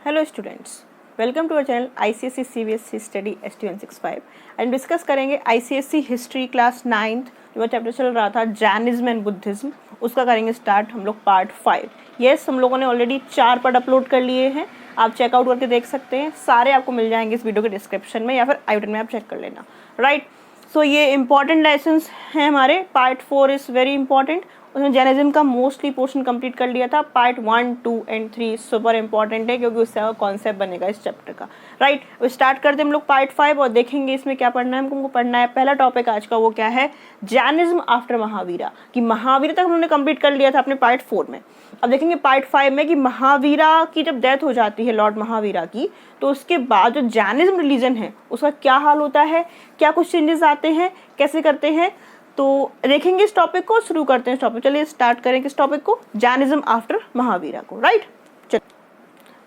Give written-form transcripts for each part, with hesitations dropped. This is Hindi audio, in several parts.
Hello students, welcome to our channel ICSE CBSE study ST165 and discuss करेंगे ICSE हिस्ट्री क्लास 9th जो चैप्टर चल रहा था जैनिज्म एंड बुद्धिज्म, उसका करेंगे स्टार्ट हम लोग पार्ट 5। यस, हम लोगों ने ऑलरेडी 4 पार्ट अपलोड कर लिए हैं, आप चेकआउट करके देख सकते हैं, सारे आपको मिल जाएंगे इस वीडियो के डिस्क्रिप्शन में या फिर आई बटन में आप चेक कर लेना। राइट, सो ये इंपॉर्टेंट लेसन्स हैं हमारे। पार्ट 4 इज़ वेरी इंपॉर्टेंट, उसमें जैनिज्म का मोस्टली पोर्शन कंप्लीट कर लिया था। पार्ट 1, 2 एंड 3 सुपर इंपॉर्टेंट है क्योंकि उससे कॉन्सेप्ट बनेगा इस चैप्टर का। राइट, स्टार्ट करते हम लोग पार्ट 5 और देखेंगे इसमें क्या पढ़ना है हमको पढ़ना है। पहला टॉपिक आज का वो क्या है, जैनिज्म आफ्टर महावीरा। कि महावीर तक हमने कंप्लीट कर लिया था अपने पार्ट 4 में। अब देखेंगे पार्ट 5 में कि महावीरा की जब डेथ हो जाती है, लॉर्ड महावीरा की, तो उसके बाद जो जैनिज्म रिलीजन है उसका क्या हाल होता है, क्या कुछ चेंजेस आते हैं, कैसे करते हैं, तो देखेंगे इस टॉपिक को। शुरू करते हैं इस टॉपिक, चलिए स्टार्ट करें किस टॉपिक को, जैनिज्म आफ्टर महावीरा को। राइट, चलिए।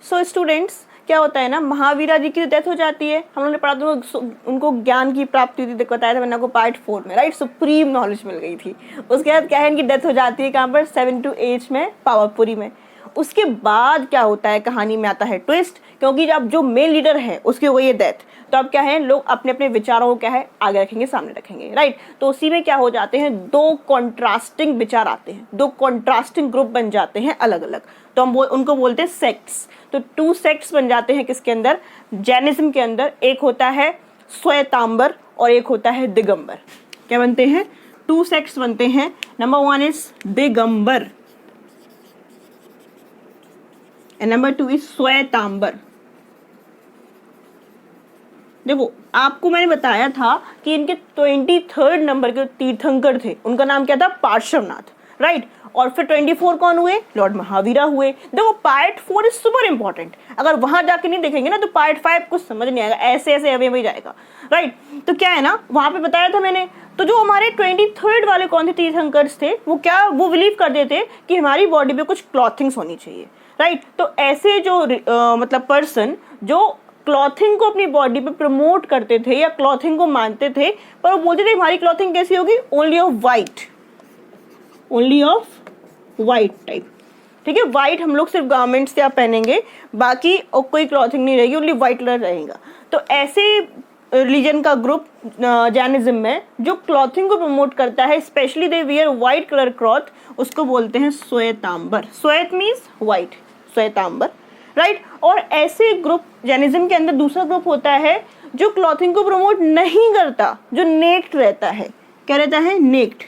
सो स्टूडेंट्स, क्या होता है ना, महावीरा जी की डेथ हो जाती है, हम लोगों ने पढ़ा था उनको ज्ञान की प्राप्ति हुई थी, बताया था मैंने आपको पार्ट 4 में। राइट, सुप्रीम नॉलेज मिल गई थी। उसके बाद क्या है, इनकी डेथ हो जाती है कहाँ पर, 7 to 8 में पावापुरी में। उसके बाद क्या होता है, कहानी में आता है ट्विस्ट, क्योंकि अब जो मेन लीडर है उसकी हो गई है डेथ, तो अब क्या है, लोग अपने अपने विचारों को क्या है आगे रखेंगे, सामने रखेंगे। राइट, तो उसी में क्या हो जाते हैं, 2 कॉन्ट्रास्टिंग विचार आते हैं, 2 कॉन्ट्रास्टिंग ग्रुप बन जाते हैं अलग अलग, तो हम उनको बोलते हैं सेक्ट्स। तो 2 सेक्ट्स बन जाते हैं किसके अंदर, जैनिज्म के अंदर। एक होता है श्वेतांबर और एक होता है दिगंबर। क्या बनते हैं, 2 सेक्ट्स बनते हैं। Number 1 is Digambar and number 2 is Shwetambar. देखो, आपको मैंने बताया था कि इनके 23rd नंबर के तीर्थंकर थे, उनका नाम क्या था, पार्श्वनाथ। राइट, और फिर 24 कौन हुए, लॉर्ड महावीरा हुए। देखो पार्ट 4 इज सुपर इंपॉर्टेंट, अगर वहां जाके नहीं देखेंगे ना तो पार्ट 5 कुछ समझ नहीं आएगा, ऐसे ऐसे अवे में जाएगा। राइट, तो क्या है ना, वहां पे बताया था मैंने, तो जो हमारे 23rd वाले कौन थे तीर्थंकर्स थे, वो बिलीव करते थे कि हमारी बॉडी पे कुछ क्लॉथिंग्स होनी चाहिए। राइट, तो ऐसे जो मतलब पर्सन जो क्लॉथिंग को अपनी बॉडी पे प्रमोट करते थे या क्लॉथिंग को मानते थे, पर वो बोलते थे हमारी क्लॉथिंग कैसी होगी, ओनली ऑफ वाइट टाइप। ठीक है, वाइट हम लोग सिर्फ गारमेंट्स क्या पहनेंगे, बाकी और कोई क्लॉथिंग नहीं रहेगी, ओनली वाइट कलर रहेगा। तो ऐसे रिलीजन का ग्रुप जैनिज्म में जो क्लॉथिंग को प्रमोट करता है, specially they wear white colour cloth, उसको बोलते हैं श्वेतांबर। श्वेत मीन्स वाइट, श्वेतांबर। राइट, और ऐसे ग्रुप जैनिज्म के अंदर दूसरा ग्रुप होता है जो क्लॉथिंग को प्रमोट नहीं करता, जो नेक्ड रहता है। क्या रहता है, नेक्ड,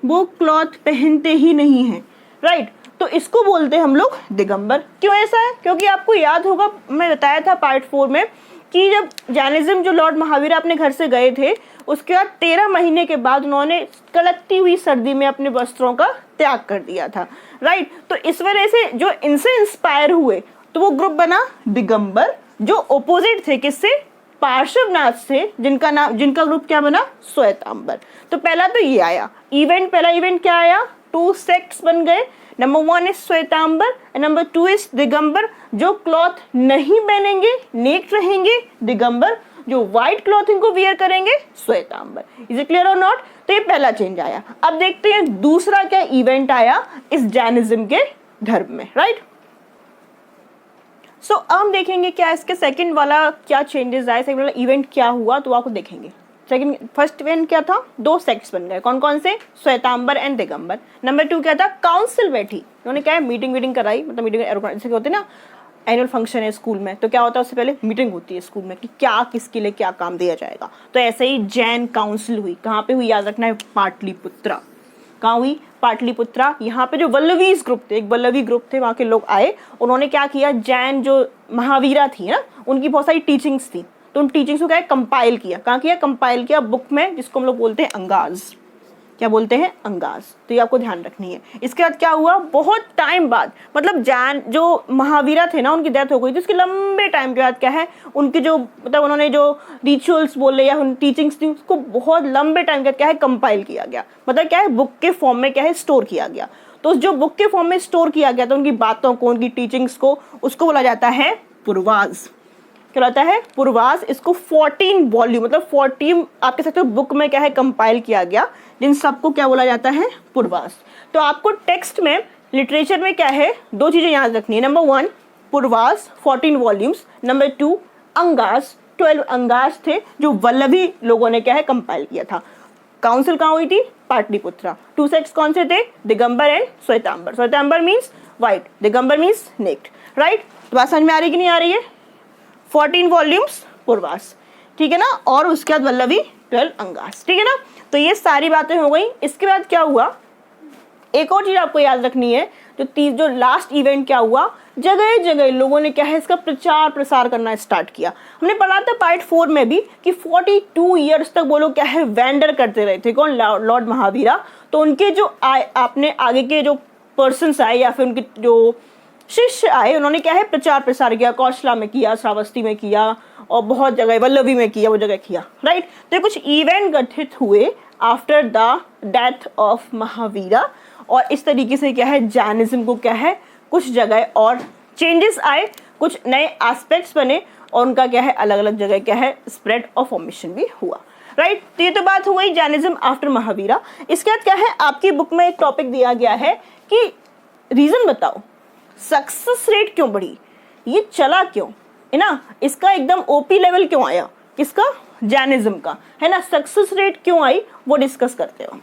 वो क्लॉथ पहनते ही नहीं है। राइट, तो इसको बोलते हैं हम लोग दिगंबर। क्यों ऐसा है, क्योंकि आपको याद होगा मैं बताया था पार्ट 4 में कि जब जैनिज्म जो लॉर्ड महावीरा अपने घर से गए थे, उसके बाद 13 महीने के बाद उन्होंने कड़कती हुई सर्दी में अपने वस्त्रों का त्याग कर दिया था। राइट, तो इस वजह से जो इनसे इंस्पायर हुए तो वो ग्रुप बना दिगंबर, जो ओपोजिट थे किससे, पार्श्वनाथ से, जिनका ग्रुप क्या बना, श्वेतांबर। तो पहला तो ये आया इवेंट, पहला इवेंट क्या आया, 2 सेक्ट्स बन गए। Number 1 is Shwetambar and number 2 is Digambar, जो क्लॉथ नहीं पहनेंगे, नेक्ड रहेंगे, दिगंबर, जो व्हाइट क्लॉथिंग को वियर करेंगे, श्वेतांबर। इज इट क्लियर और नॉट। तो ये पहला चेंज आया। अब देखते हैं दूसरा क्या इवेंट आया इस जैनिज्म के धर्म में। राइट, सो अब हम देखेंगे क्या इसके सेकंड वाला क्या चेंजेस आए, सेकंड वाला इवेंट क्या हुआ, तो आपको देखेंगे। फर्स्ट इवेंट क्या था, 2 सेक्ट्स बन गए, कौन कौन से, श्वेतांबर एंड दिगंबर। नंबर 2 क्या था, काउंसिल बैठी, उन्होंने क्या है मीटिंग कराई, मतलब मीटिंग जैसे होती है ना, एनुअल फंक्शन है स्कूल में, तो क्या होता है उससे पहले मीटिंग होती है स्कूल में कि क्या किसके लिए क्या काम दिया जाएगा। तो ऐसे ही जैन काउंसिल हुई, कहाँ पे हुई, याद रखना है, पाटलिपुत्रा। कहाँ हुई, पाटलिपुत्रा। यहाँ पे जो वल्लवीज ग्रुप थे, एक वल्लवी ग्रुप थे, वहाँ के लोग आए, उन्होंने क्या किया, जैन जो महावीरा थी ना, उनकी बहुत सारी टीचिंग्स थी, तो उन टीचिंग्स को क्या कंपाइल किया, कहाँ किया, कंपाइल किया बुक में, जिसको हम लोग बोलते हैं अंगाज। क्या बोलते हैं, अंगाज। तो ये आपको ध्यान रखनी है। इसके बाद क्या हुआ, बहुत टाइम बाद, मतलब जैन जो महावीरा थे ना, उनकी डेथ हो गई थी, उसके लंबे टाइम के बाद क्या है, उनकी जो मतलब उन्होंने जो रिचुअल्स बोले या उन टीचिंग्स थी, उसको बहुत लंबे टाइम के बाद क्या है कंपाइल किया गया, मतलब क्या है बुक के फॉर्म में क्या है स्टोर किया गया। तो जो बुक के फॉर्म में स्टोर किया गया था, उनकी बातों को, उनकी टीचिंग्स को, उसको बोला जाता है पूर्वाज। क्या होता है, पूर्वाज। इसको 14 वॉल्यूम, मतलब 14 आप कह सकते हो बुक में क्या है कंपाइल किया गया, जिन सबको क्या बोला जाता है, पूर्वाज। तो आपको टेक्स्ट में, लिटरेचर में क्या है, 2 चीजें याद रखनी है। Number 1, पुरवास 14 volumes, number 2 angas 12 angas थे जो वल्लभी लोगों ने क्या है कंपाइल किया था। काउंसिल कहाँ हुई थी? पाटलिपुत्रा। 2 सेक्ट्स कौन से थे? Digambar and Shwetambar. Shwetambar means white, Digambar means naked, right. तो बात समझ में आ रही कि नहीं आ रही है? 14 वॉल्यूम्स पुरवास, ठीक है ना, और उसके बाद वल्लभी 12 अंगास, ठीक है ना। तो ये सारी बातें हो गई। इसके बाद क्या हुआ, एक और चीज आपको याद रखनी है, जो लास्ट इवेंट क्या हुआ, जगह जगह लोगों ने क्या है इसका प्रचार प्रसार करना स्टार्ट किया। हमने पढ़ा था पार्ट 4 में भी कि 42 ईयर्स तक वो लोग क्या है वेंडर करते रहे थे। कौन? लॉर्ड महावीरा। तो उनके जो आपने आगे के जो पर्सन्स आए या फिर उनके जो शिष्य आए, उन्होंने क्या है प्रचार प्रसार किया। कौशला में किया, श्रावस्ती में किया, और बहुत जगह वल्लभी में किया, वो जगह किया, राइट। तो ये कुछ इवेंट गठित हुए after the death of Mahavira, और इस तरीके से क्या है जैनिज्म को क्या है कुछ जगह और चेंजेस आए, कुछ नए एस्पेक्ट्स बने, और उनका क्या है अलग अलग जगह क्या है स्प्रेड और फॉर्मेशन भी हुआ, राइट। तो ये तो बात हो गई जैनिज्म आफ्टर महावीरा। इसके बाद क्या है आपकी बुक में एक टॉपिक दिया गया है कि रीजन बताओ, सक्सेस रेट क्यों बढ़ी, ये चला क्यों, है ना, इसका एकदम ओपी लेवल क्यों आया, किसका? जैनिज्म का, है ना। सक्सेस रेट क्यों आई वो डिस्कस करते हो।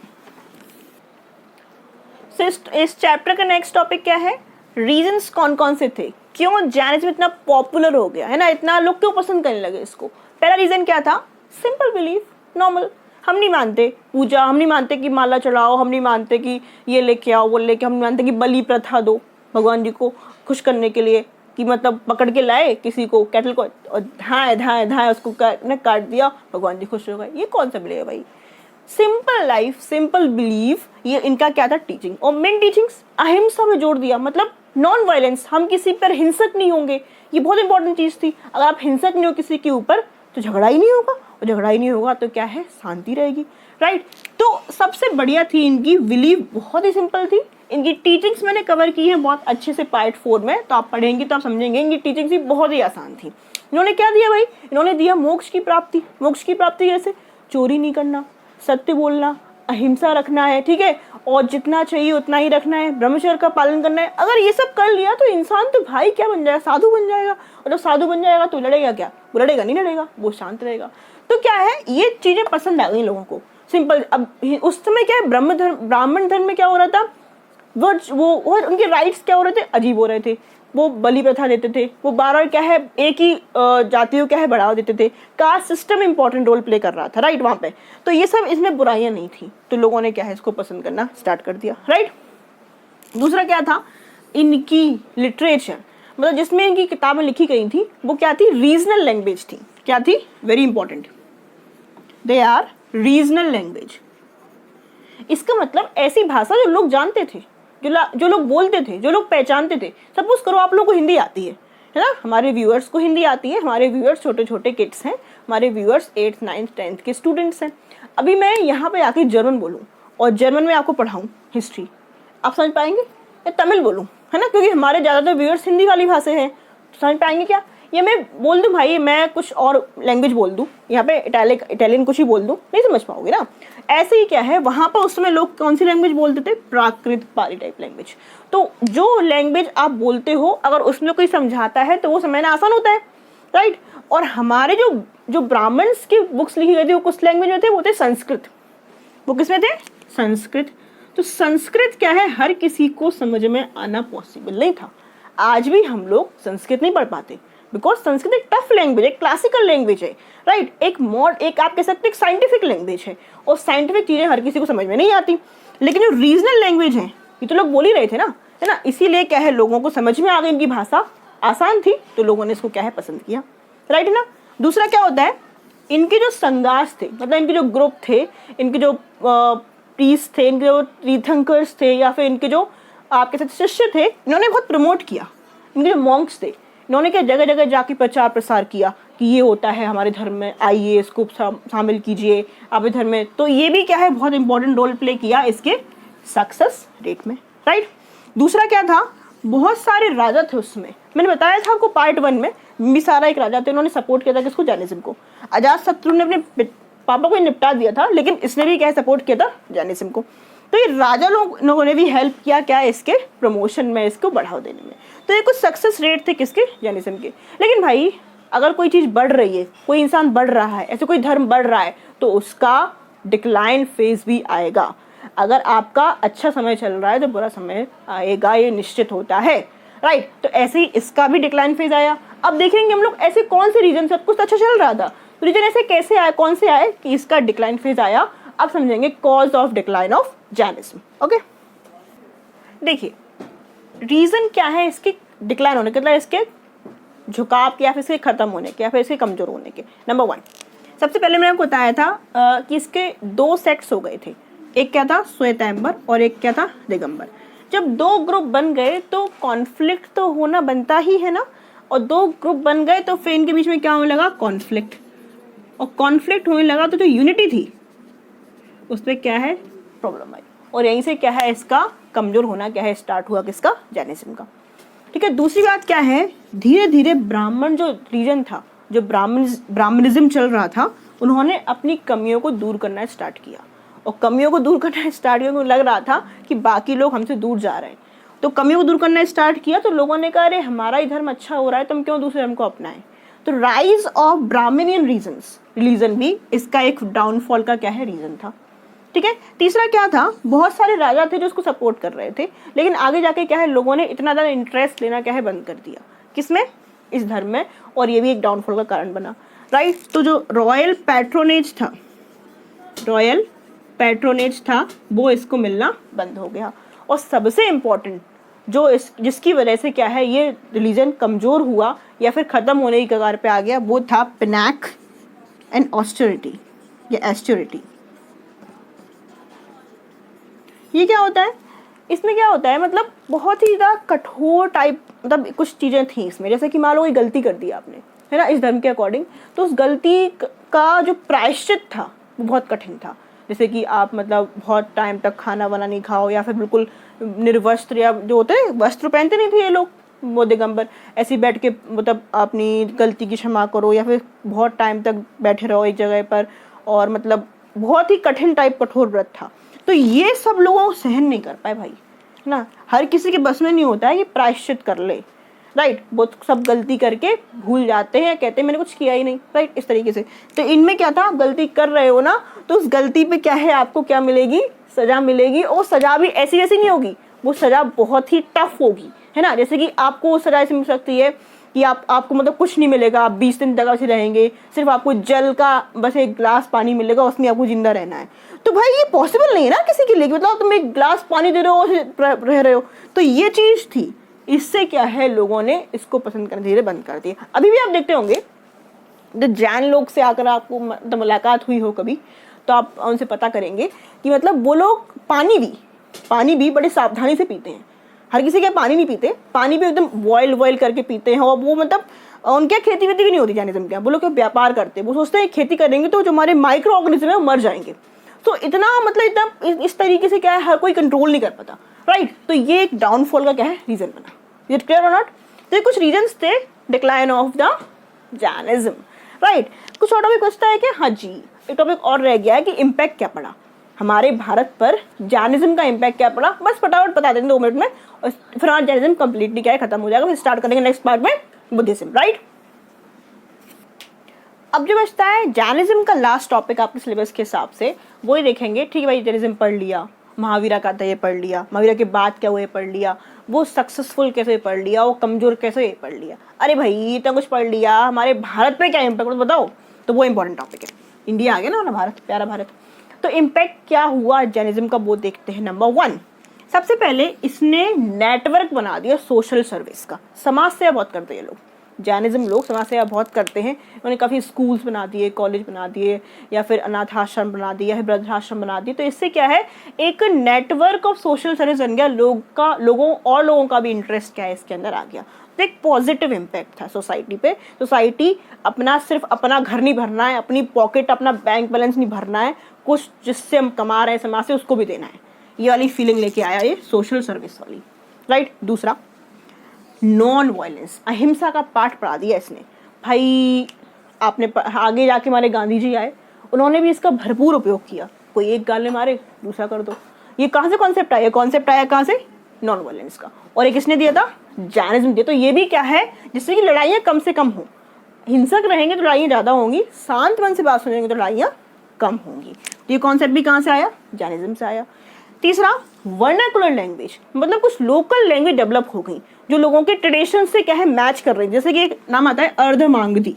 इस चैप्टर का नेक्स्ट टॉपिक क्या है? रीजंस कौन कौन से थे, क्यों जैनिज्म इतना पॉपुलर हो गया, है ना, इतना लोग क्यों पसंद करने लगे इसको। पहला रीजन क्या था? Simple belief, normal. हम नहीं मानते पूजा, हम नहीं मानते कि माला चढ़ाओ, हम नहीं मानते कि ये लेके आओ वो लेके, हम नहीं मानते कि बलि प्रथा दो भगवान जी को खुश करने के लिए, कि मतलब पकड़ के लाए किसी को, कैटल को, और धाए धाए धाए उसको काट दिया, भगवान जी खुश हो गए। ये कौन सा बिलीव है भाई? सिंपल लाइफ, सिंपल बिलीफ, ये इनका क्या था टीचिंग। और मेन टीचिंग्स अहिंसा में जोड़ दिया, मतलब नॉन वायलेंस, हम किसी पर हिंसक नहीं होंगे। ये बहुत इंपॉर्टेंट चीज थी। अगर आप हिंसक नहीं हो किसी के ऊपर तो झगड़ा ही नहीं होगा, और झगड़ा ही नहीं होगा तो क्या है शांति रहेगी, राइट। तो सबसे बढ़िया थी इनकी बिलीफ, बहुत ही सिंपल थी। इनकी टीचिंग्स मैंने कवर की है बहुत अच्छे से पार्ट 4 में, तो आप पढ़ेंगे तो आप समझेंगे इनकी टीचिंग्स भी बहुत ही आसान थी। इन्होंने क्या दिया भाई? इन्होंने दिया मोक्ष की प्राप्ति। मोक्ष की प्राप्ति कैसे? चोरी नहीं करना, सत्य बोलना, अहिंसा रखना है, ठीक है, और जितना चाहिए उतना ही रखना है, ब्रह्मचर्य का पालन करना है। अगर ये सब कर लिया तो इंसान तो भाई क्या बन जाएगा? साधु बन जाएगा। और जब साधु बन जाएगा तो लड़ेगा क्या? वो लड़ेगा नहीं, लड़ेगा, वो शांत रहेगा। तो क्या है ये चीजें पसंद आ गई लोगों को, सिंपल। अब उस समय क्या है ब्राह्मण धर्म में क्या हो रहा था, वो उनके राइट्स क्या हो रहे थे? अजीब हो रहे थे। वो बलि प्रथा देते थे, वो बार क्या है एक ही जातियों क्या है बढ़ावा देते थे। Caste system important role play कर रहा था, राइट, वहां पे। तो ये सब इसमें बुराइयां नहीं थी, तो लोगों ने क्या है इसको पसंद करना स्टार्ट कर दिया, राइट। दूसरा क्या था? इनकी लिटरेचर, मतलब जिसमें इनकी किताबें लिखी गई थी वो क्या थी? रीजनल लैंग्वेज थी। क्या थी? Very important, they are regional language. इसका मतलब ऐसी भाषा जो लोग जानते थे, जो लोग बोलते थे, जो लोग पहचानते थे। सपोज करो आप लोगों को हिंदी आती है ना, हमारे व्यूअर्स को हिंदी आती है, हमारे व्यूअर्स छोटे छोटे किड्स हैं, हमारे व्यूअर्स 8th 9th 10th के स्टूडेंट्स हैं। अभी मैं यहाँ पे आके जर्मन बोलूँ और जर्मन में आपको पढ़ाऊँ हिस्ट्री, आप समझ पाएंगे? या तमिल बोलूँ, है ना, क्योंकि हमारे ज़्यादातर व्यूअर्स हिंदी वाली भाषा है, तो समझ पाएंगे क्या? या मैं बोल दूं भाई, मैं कुछ और लैंग्वेज बोल दूं, यहाँ पे इटालियन कुछ ही बोल दूं, नहीं समझ पाओगे ना। ऐसे ही क्या है वहां पर उस समय लोग कौन सी लैंग्वेज बोलते थे? प्राकृत पाली टाइप लैंग्वेज। तो जो लैंग्वेज आप बोलते हो अगर उसमें कोई समझाता है तो वो समझना आसान होता है, राइट। और हमारे जो ब्राह्मण्स की बुक्स लिखी गई थी वो कुछ लैंग्वेज में थे, वो थे संस्कृत। वो किसमें थे? संस्कृत। तो संस्कृत क्या है हर किसी को समझ में आना पॉसिबल नहीं था। आज भी हम लोग संस्कृत नहीं पढ़ पाते, बिकॉज संस्कृत एक टफ लैंग्वेज है, क्लासिकल लैंग्वेज है, राइट। एक आप कह सकते हैं साइंटिफिक लैंग्वेज है, और साइंटिफिक चीजें हर किसी को समझ में नहीं आती। लेकिन जो रीजनल लैंग्वेज है ये तो लोग बोल ही रहे थे ना, है ना, इसीलिए क्या है लोगों को समझ में आ गई, इनकी भाषा आसान थी तो लोगों ने इसको क्या है पसंद किया, राइट, है ना। दूसरा क्या होता है, इनके जो संगास थे, मतलब इनके जो ग्रुप थे, इनके जो प्रीस्ट थे, इनके जो तीर्थंकर्स थे, या फिर इनके जो आपके साथ शिष्य थे, इन्होंने बहुत प्रमोट किया। इनके जो मॉन्क्स थे, इन्होंने क्या जगह जगह जाके प्रचार प्रसार किया कि ये होता है हमारे धर्म में, आइए इसको शामिल कीजिए आपके धर्म में। तो ये भी क्या है बहुत इंपॉर्टेंट रोल प्ले किया इसके सक्सेस रेट में, राइट। दूसरा क्या था, बहुत सारे राजा थे उसमें, मैंने बताया था आपको पार्ट 1 में, बिम्बिसारा एक राजा थे, उन्होंने सपोर्ट किया था किसको? जैनिज्म को। अजातशत्रु ने अपने पापा को निपटा दिया था, लेकिन इसने भी क्या सपोर्ट किया था? जैनिज्म को। तो ये राजा लोगों ने भी हेल्प किया क्या? इसके प्रमोशन में, इसको बढ़ावा देने में। तो ये कुछ सक्सेस रेट थे किसके, जैनिज्म के। लेकिन भाई अगर कोई चीज़ बढ़ रही है, कोई इंसान बढ़ रहा है, ऐसे कोई धर्म बढ़ रहा है, तो उसका डिक्लाइन फेज भी आएगा। अगर आपका अच्छा समय चल रहा है तो बुरा समय आएगा, ये निश्चित होता है, राइट। तो ऐसे ही इसका भी डिक्लाइन फेज आया। अब देखेंगे हम लोग ऐसे कौन से रीजन, सब कुछ अच्छा चल रहा था, तो रीजन ऐसे कैसे आए, कौन से आए कि इसका डिक्लाइन फेज आया। अब समझेंगे cause of decline of Jainism. Okay, देखिए रीजन क्या है इसके डिक्लाइन होने के, मतलब इसके झुकाव के, या फिर इसके खत्म होने के, या फिर इसके कमजोर होने के। नंबर 1, सबसे पहले मैंने आपको बताया था कि इसके 2 सेक्ट्स हो गए थे। एक क्या था, श्वेतांबर, और एक क्या था, दिगंबर। जब 2 ग्रुप बन गए तो कॉन्फ्लिक्ट तो होना बनता ही है ना, और 2 ग्रुप बन गए तो फिर इनके बीच में क्या होने लगा, कॉन्फ्लिक्ट। और कॉन्फ्लिक्ट होने लगा तो जो यूनिटी थी उस पर क्या है, प्रॉब्लम आई। और यहीं से क्या है, इसका कमजोर होना क्या है, स्टार्ट हुआ किसका, जैनिज्म का। ठीक है, दूसरी बात क्या है, धीरे धीरे ब्राह्मण जो रीजन था, जो ब्राह्मणिज्म चल रहा था, उन्होंने अपनी कमियों को दूर करना स्टार्ट किया। और कमियों को दूर करना स्टार्ट किया, उनको लग रहा था कि बाकी लोग हमसे दूर जा रहे हैं, तो कमियों को दूर करना स्टार्ट किया। तो लोगों ने कहा अरे हमारा ही धर्म अच्छा हो रहा है, तुम क्यों दूसरे धर्म को अपनाएं। तो राइज ऑफ ब्राह्मणियन रिलीजन भी इसका एक डाउनफॉल का क्या है, रीजन था। ठीक है, तीसरा क्या था, बहुत सारे राजा थे जो उसको सपोर्ट कर रहे थे, लेकिन आगे जाके क्या है, लोगों ने इतना ज़्यादा इंटरेस्ट लेना क्या है, बंद कर दिया। किसमें, इस धर्म में, और ये भी एक डाउनफॉल का कारण बना, राइट। तो जो रॉयल पैट्रोनेज था वो इसको मिलना बंद हो गया। और सबसे इम्पोर्टेंट जो जिसकी वजह से क्या है ये रिलीजन कमज़ोर हुआ या फिर ख़त्म होने की कगार पे आ गया, वो था पिनाक एंड ऑस्टेरिटी या एस्टेरिटी। ये क्या होता है, इसमें क्या होता है, मतलब बहुत ही ज़्यादा कठोर टाइप, मतलब कुछ चीज़ें थी इसमें, जैसे कि मान लो कोई गलती कर दी आपने, है ना, इस धर्म के अकॉर्डिंग, तो उस गलती का जो प्रायश्चित था वो बहुत कठिन था। जैसे कि आप मतलब बहुत टाइम तक खाना वाना नहीं खाओ, या फिर बिल्कुल निर्वस्त्र, या जो होते हैं वस्त्र पहनते नहीं थे ये लोग, वो दिगंबर, ऐसे ही बैठ के मतलब अपनी गलती की क्षमा करो, या फिर बहुत टाइम तक बैठे रहो एक जगह पर, और मतलब बहुत ही कठिन टाइप कठोर व्रत था। तो ये सब लोगों सहन नहीं कर पाए भाई, है ना, हर किसी के बस में नहीं होता है कि प्रायश्चित कर ले, राइट। वो सब गलती करके भूल जाते हैं, कहते हैं मैंने कुछ किया ही नहीं, राइट, इस तरीके से। तो इनमें क्या था, गलती कर रहे हो ना, तो उस गलती पे क्या है, आपको क्या मिलेगी, सजा मिलेगी। और सजा भी ऐसी वैसी नहीं होगी, वो सजा बहुत ही टफ होगी, है ना। जैसे कि आपको सजा ऐसी मिल सकती है कि आपको मतलब कुछ नहीं मिलेगा, आप 20 दिन तक ऐसे रहेंगे, सिर्फ आपको जल का बस एक ग्लास पानी मिलेगा, उसमें आपको जिंदा रहना है। तो भाई ये पॉसिबल नहीं है ना किसी के लिए, मतलब तुम एक ग्लास पानी दे रहे हो और रह रहे हो। तो ये चीज़ थी, इससे क्या है, लोगों ने इसको पसंद करना धीरे बंद कर दिया। अभी भी आप देखते होंगे, जो जैन लोग से आकर आपको मतलब मुलाकात हुई हो कभी, तो आप उनसे पता करेंगे कि मतलब वो लोग पानी भी बड़े सावधानी से पीते हैं। हर किसी के पानी नहीं पीते, पानी भी एकदम बॉयल करके पीते हैं। और वो मतलब उनके खेती वेती भी नहीं होती जैनिज्म के, वो लोग व्यापार करते हैं, वो सोचते हैं खेती करेंगे तो जो हमारे माइक्रो ऑर्गेनिज्म है वो मर जाएंगे। तो इतना मतलब इतना इस तरीके से क्या है, हर कोई कंट्रोल नहीं कर पाता, राइट। तो ये एक डाउनफॉल का क्या है, रीजन बना। इज इट क्लियर और नॉट। तो ये कुछ रीजन्स थे decline of the Jainism, right. कुछ और टॉपिक पूछता है कि हाँ जी, एक टॉपिक और रह गया है कि इम्पैक्ट क्या पड़ा हमारे भारत पर, जैनिज्म का इम्पैक्ट क्या पड़ा। बस फटाफट बता देंगे 2 मिनट में, और फिर हमारा जैनिज्म कंप्लीटली क्या है, खत्म हो जाएगा। फिर स्टार्ट करेंगे नेक्स्ट पार्ट में बुद्धिज्म, राइट। अब जो बचता है जैनिज्म का लास्ट टॉपिक आपके सिलेबस के हिसाब से, वो ही देखेंगे। ठीक है भाई, जैनिज्म पढ़ लिया, महावीरा का था ये पढ़ लिया, महावीरा के बाद क्या हुआ ये पढ़ लिया, वो सक्सेसफुल कैसे पढ़ लिया, वो कमजोर कैसे ये पढ़ लिया। अरे भाई इतना कुछ पढ़ लिया, हमारे भारत में क्या इम्पैक्ट बताओ, तो वो इंपॉर्टेंट टॉपिक है। इंडिया आ गया ना, भारत, प्यारा भारत। तो इम्पैक्ट क्या हुआ जैनिज्म का, वो देखते हैं। नंबर 1, सबसे पहले इसने नेटवर्क बना दिया सोशल सर्विस का। समाज सेवा बहुत करते हैं ये लोग, जैनिज्म लोग समाज सेवा बहुत करते हैं। उन्होंने काफ़ी स्कूल्स बना दिए, कॉलेज बना दिए, या फिर अनाथ आश्रम बना दिया है, वृद्धाश्रम बना दिए। तो इससे क्या है, एक नेटवर्क ऑफ सोशल सर्विस बन गया, लोगों का भी इंटरेस्ट क्या है इसके अंदर आ गया। तो एक पॉजिटिव इम्पैक्ट था सोसाइटी पे। सोसाइटी सिर्फ अपना घर नहीं भरना है, अपनी पॉकेट, अपना बैंक बैलेंस नहीं भरना है, कुछ जिससे हम कमा रहे हैं समाज से उसको भी देना है, ये वाली फीलिंग लेके आया ये सोशल सर्विस वाली, राइट। दूसरा, नॉन वायलेंस, अहिंसा का पाठ पढ़ा दिया इसने। भाई आपने आगे जाके हमारे गांधी जी आए, उन्होंने भी इसका भरपूर उपयोग किया। कोई एक गाल में मारे, दूसरा कर दो। ये कहाँ से कॉन्सेप्ट आया, कहाँ से, नॉन वायलेंस का, और एक किसने दिया था, जैनिज्म दिया। तो ये भी क्या है, जिससे कि लड़ाइयाँ कम से कम हो। हिंसक रहेंगे तो लड़ाइयाँ ज़्यादा होंगी, शांत मन से बात सुनेंगे तो लड़ाइयाँ कम होंगी। तो ये कॉन्सेप्ट भी कहाँ से आया, जैनिज्म से आया। तीसरा, वर्नाकुलर लैंग्वेज, मतलब कुछ लोकल लैंग्वेज डेवलप हो गई जो लोगों के ट्रेडिशन से क्या है मैच कर रही है। जैसे कि एक नाम आता है अर्धमागधी,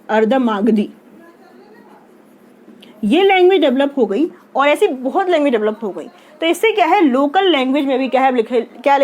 अर्धमागधी, ये लैंग्वेज डेवलप हो गई और ऐसी बहुत लैंग्वेज डेवलप हो गई। तो इससे क्या है, लोकल लैंग्वेज में भी क्या है लिखे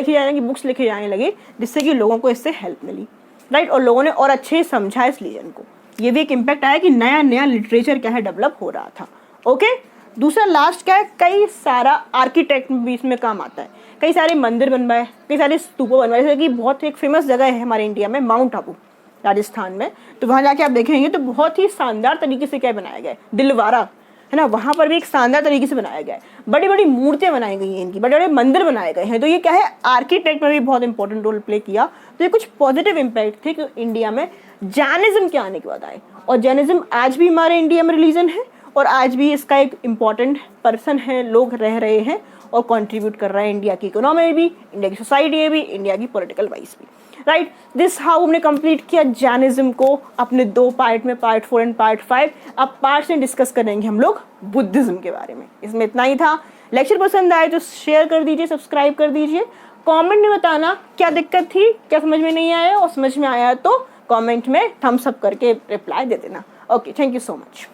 जाने की बुक्स लिखे जाने लगे, जिससे कि लोगों को इससे हेल्प मिली, राइट। और लोगों ने और अच्छे समझा इस रीजन को। ये भी एक इम्पैक्ट आया कि नया नया लिटरेचर क्या है डेवलप हो रहा था। ओके, दूसरा लास्ट क्या है, कई सारा आर्किटेक्ट भी इसमें काम आता है। कई सारे मंदिर बनवाए, कई सारे स्तूपों बनवाए। जैसे कि बहुत एक फेमस जगह है हमारे इंडिया में, माउंट आबू राजस्थान में। तो वहाँ जाके आप देखेंगे तो बहुत ही शानदार तरीके से क्या बनाया गया है, दिलवारा है ना, वहाँ पर भी एक शानदार तरीके से बनाया गया है। बड़ी बड़ी मूर्तियाँ बनाई गई हैं इनकी, बड़े बड़े मंदिर बनाए गए हैं। तो ये क्या है, आर्किटेक्ट में भी बहुत इंपॉर्टेंट रोल प्ले किया। तो ये कुछ पॉजिटिव इम्पैक्ट थे कि इंडिया में जैनिज्म के आने के बाद आए। और जैनिज्म आज भी हमारे इंडिया में रिलीजन है और आज भी इसका एक इम्पॉर्टेंट पर्सन है, लोग रह रहे हैं और कंट्रीब्यूट कर रहा है इंडिया की इकोनॉमी में भी, इंडिया की सोसाइटी में भी, इंडिया की पॉलिटिकल वाइज भी, राइट। दिस हाउ हमने कंप्लीट किया जैनिज्म को अपने 2 पार्ट में, पार्ट 4 एंड पार्ट 5। अब पार्ट में डिस्कस करेंगे हम लोग बुद्धिज्म के बारे में। इसमें इतना ही था। लेक्चर पसंद आए तो शेयर कर दीजिए, सब्सक्राइब कर दीजिए। कमेंट में बताना क्या दिक्कत थी, क्या समझ में नहीं आया, और समझ में आया तो कमेंट में थम्स अप करके रिप्लाई दे देना। Okay, thank you so much.